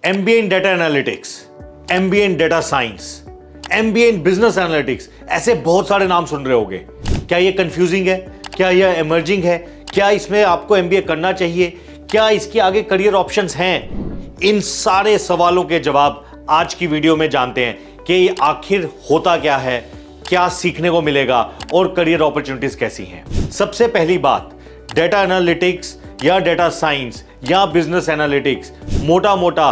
MBA in data analytics, MBA in data science, MBA in business analytics, ऐसे बहुत सारे नाम सुन रहे होंगे। क्या ये कंफ्यूजिंग है? क्या यह इमर्जिंग है? क्या इसमें आपको MBA करना चाहिए? क्या इसके आगे करियर ऑप्शंस हैं? इन सारे सवालों के जवाब आज की वीडियो में जानते हैं कि आखिर होता क्या है, क्या सीखने को मिलेगा और करियर अपॉर्चुनिटीज कैसी हैं। सबसे पहली बात, डेटा एनालिटिक्स या डेटा साइंस या बिजनेस एनालिटिक्स मोटा मोटा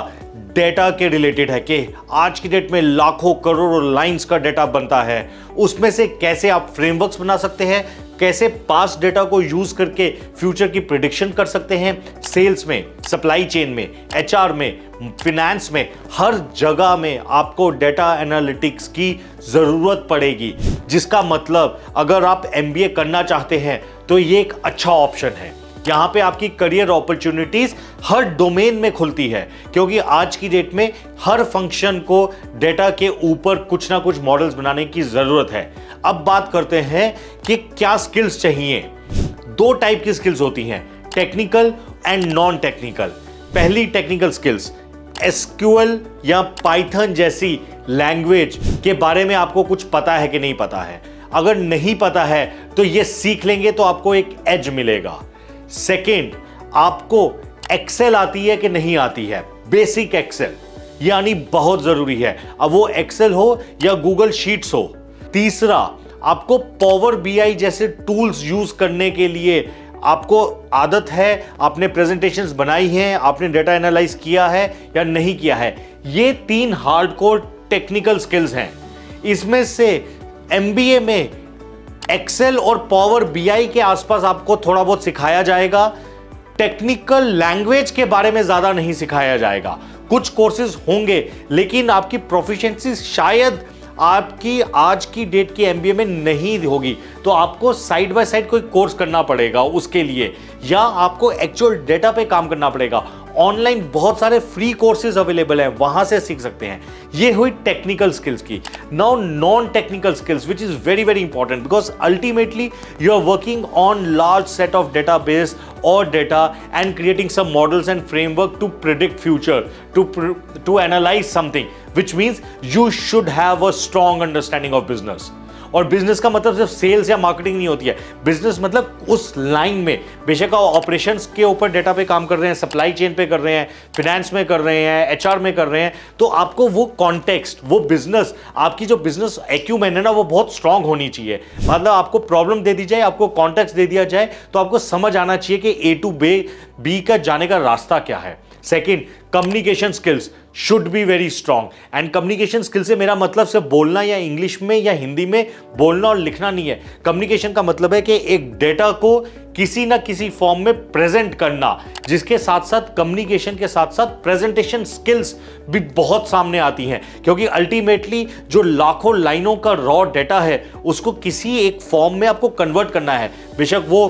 डेटा के रिलेटेड है कि आज की डेट में लाखों करोड़ों लाइंस का डेटा बनता है, उसमें से कैसे आप फ्रेमवर्क्स बना सकते हैं, कैसे पास्ट डेटा को यूज करके फ्यूचर की प्रिडिक्शन कर सकते हैं। सेल्स में, सप्लाई चेन में, HR में, फिनेंस में, हर जगह में आपको डेटा एनालिटिक्स की जरूरत पड़ेगी, जिसका मतलब अगर आप MBA करना चाहते हैं तो ये एक अच्छा ऑप्शन है। यहां पे आपकी करियर अपॉर्चुनिटीज हर डोमेन में खुलती है, क्योंकि आज की डेट में हर फंक्शन को डेटा के ऊपर कुछ ना कुछ मॉडल्स बनाने की जरूरत है। अब बात करते हैं कि क्या स्किल्स चाहिए। दो टाइप की स्किल्स होती हैं, टेक्निकल एंड नॉन टेक्निकल। पहली टेक्निकल स्किल्स, SQL या पाइथन जैसी लैंग्वेज के बारे में आपको कुछ पता है कि नहीं पता है। अगर नहीं पता है तो ये सीख लेंगे तो आपको एक एज मिलेगा। सेकेंड, आपको एक्सेल आती है कि नहीं आती है, बेसिक एक्सेल यानी बहुत जरूरी है, अब वो एक्सेल हो या गूगल शीट्स हो। तीसरा, आपको पावर BI जैसे टूल्स यूज करने के लिए आपको आदत है, आपने प्रेजेंटेशंस बनाई हैं, आपने डेटा एनालाइज किया है या नहीं किया है। ये 3 हार्डकोर टेक्निकल स्किल्स हैं। इसमें से MBA में एक्सेल और पावर BI के आसपास आपको थोड़ा बहुत सिखाया जाएगा, टेक्निकल लैंग्वेज के बारे में ज्यादा नहीं सिखाया जाएगा। कुछ कोर्सेज होंगे लेकिन आपकी प्रोफिशिएंसी शायद आपकी आज की डेट की MBA में नहीं होगी, तो आपको साइड बाय साइड कोई कोर्स करना पड़ेगा उसके लिए, या आपको एक्चुअल डेटा पे काम करना पड़ेगा। ऑनलाइन बहुत सारे फ्री कोर्सेज अवेलेबल हैं, वहां से सीख सकते हैं। ये हुई टेक्निकल स्किल्स की। Now non technical skills, which is very very important, because ultimately you are working on large set of database और data and creating some models and framework to predict future, to analyze something, which means you should have a strong understanding of business। और business का मतलब सिर्फ sales या marketing नहीं होती है। Business मतलब उस लाइन में, बेशक आप ऑपरेशंस के ऊपर डेटा पे काम कर रहे हैं, सप्लाई चेन पे कर रहे हैं, फिनेंस में कर रहे हैं, HR में कर रहे हैं, तो आपको वो कॉन्टेक्स्ट, वो बिजनेस, आपकी जो बिजनेस एक्यूमेन है ना, वो बहुत स्ट्रांग होनी चाहिए। मतलब आपको प्रॉब्लम दे दी जाए, आपको कॉन्टेक्स्ट दे दिया जाए, तो आपको समझ आना चाहिए कि A to B का जाने का रास्ता क्या है। Second, communication skills should be very strong. And communication skill से मेरा मतलब सिर्फ बोलना या इंग्लिश में या हिंदी में बोलना और लिखना नहीं है। कम्युनिकेशन का मतलब है कि एक डेटा को किसी ना किसी फॉर्म में प्रेजेंट करना, जिसके साथ साथ कम्युनिकेशन के साथ साथ प्रेजेंटेशन स्किल्स भी बहुत सामने आती हैं, क्योंकि अल्टीमेटली जो लाखों लाइनों का रॉ डेटा है उसको किसी एक फॉर्म में आपको कन्वर्ट करना है। बेशक वो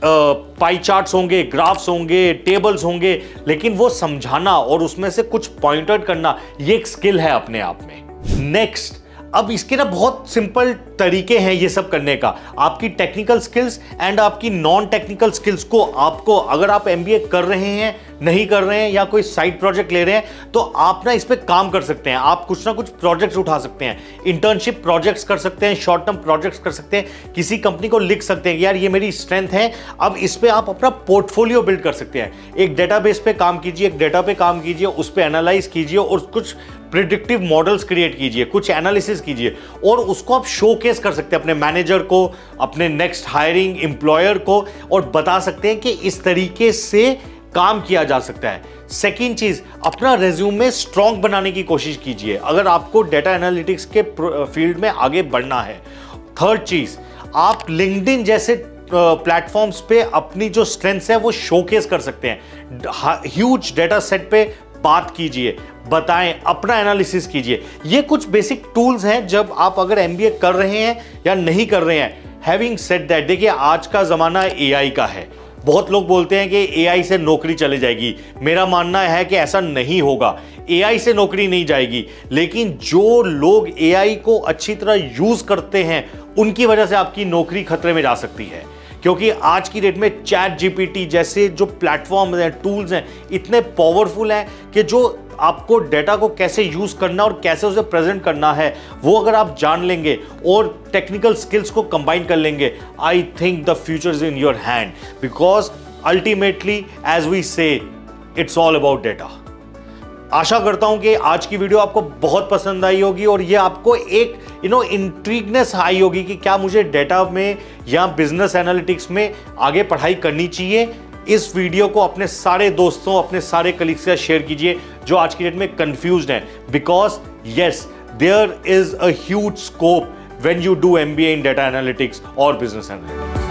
पाई चार्ट्स होंगे, ग्राफ्स होंगे, टेबल्स होंगे, लेकिन वो समझाना और उसमें से कुछ पॉइंट आउट करना, ये एक स्किल है अपने आप में। नेक्स्ट, अब इसके ना बहुत सिंपल तरीके हैं ये सब करने का। आपकी टेक्निकल स्किल्स एंड आपकी नॉन टेक्निकल स्किल्स को आपको, अगर आप MBA कर रहे हैं, नहीं कर रहे हैं या कोई साइड प्रोजेक्ट ले रहे हैं, तो आप ना इस पे काम कर सकते हैं। आप कुछ ना कुछ प्रोजेक्ट्स उठा सकते हैं, इंटर्नशिप प्रोजेक्ट्स कर सकते हैं, शॉर्ट टर्म प्रोजेक्ट्स कर सकते हैं, किसी कंपनी को लिख सकते हैं कि यार ये मेरी स्ट्रेंथ है। अब इस पे आप अपना पोर्टफोलियो बिल्ड कर सकते हैं। एक डेटाबेस पे काम कीजिए, एक डेटा पे काम कीजिए, उस पे एनालाइज कीजिए और कुछ प्रिडिक्टिव मॉडल्स क्रिएट कीजिए, कुछ एनालिसिस कीजिए और उसको आप शोकेस कर सकते हैं अपने मैनेजर को, अपने नेक्स्ट हायरिंग एम्प्लॉयर को, और बता सकते हैं कि इस तरीके से काम किया जा सकता है। सेकेंड चीज, अपना रेज्यूमे स्ट्रॉन्ग बनाने की कोशिश कीजिए अगर आपको डेटा एनालिटिक्स के फील्ड में आगे बढ़ना है। थर्ड चीज, आप लिंक्डइन जैसे प्लेटफॉर्म्स पे अपनी जो स्ट्रेंथ्स है वो शोकेस कर सकते हैं। ह्यूज डेटा सेट पे बात कीजिए, बताएं, अपना एनालिसिस कीजिए। ये कुछ बेसिक टूल्स हैं जब आप अगर MBA कर रहे हैं या नहीं कर रहे हैं। हैविंग सेड दैट, देखिए आज का जमाना AI का है। बहुत लोग बोलते हैं कि AI से नौकरी चली जाएगी। मेरा मानना है कि ऐसा नहीं होगा। AI से नौकरी नहीं जाएगी, लेकिन जो लोग AI को अच्छी तरह यूज करते हैं उनकी वजह से आपकी नौकरी खतरे में जा सकती है। क्योंकि आज की डेट में चैट GPT जैसे जो प्लेटफॉर्म हैं, टूल्स हैं, इतने पावरफुल हैं कि जो आपको डेटा को कैसे यूज करना और कैसे उसे प्रेजेंट करना है, वो अगर आप जान लेंगे और टेक्निकल स्किल्स को कंबाइन कर लेंगे, I think the future is in your hand, because ultimately as we say it's all about data. आशा करता हूं कि आज की वीडियो आपको बहुत पसंद आई होगी और ये आपको एक इंट्रिगनेस आई होगी कि क्या मुझे डेटा में या बिजनेस एनालिटिक्स में आगे पढ़ाई करनी चाहिए। इस वीडियो को अपने सारे दोस्तों, अपने सारे कलीग्स के साथ शेयर कीजिए जो आज की डेट में कंफ्यूज्ड हैं, because yes there is a huge scope when you do MBA in data analytics और बिजनेस एनालिटिक्स।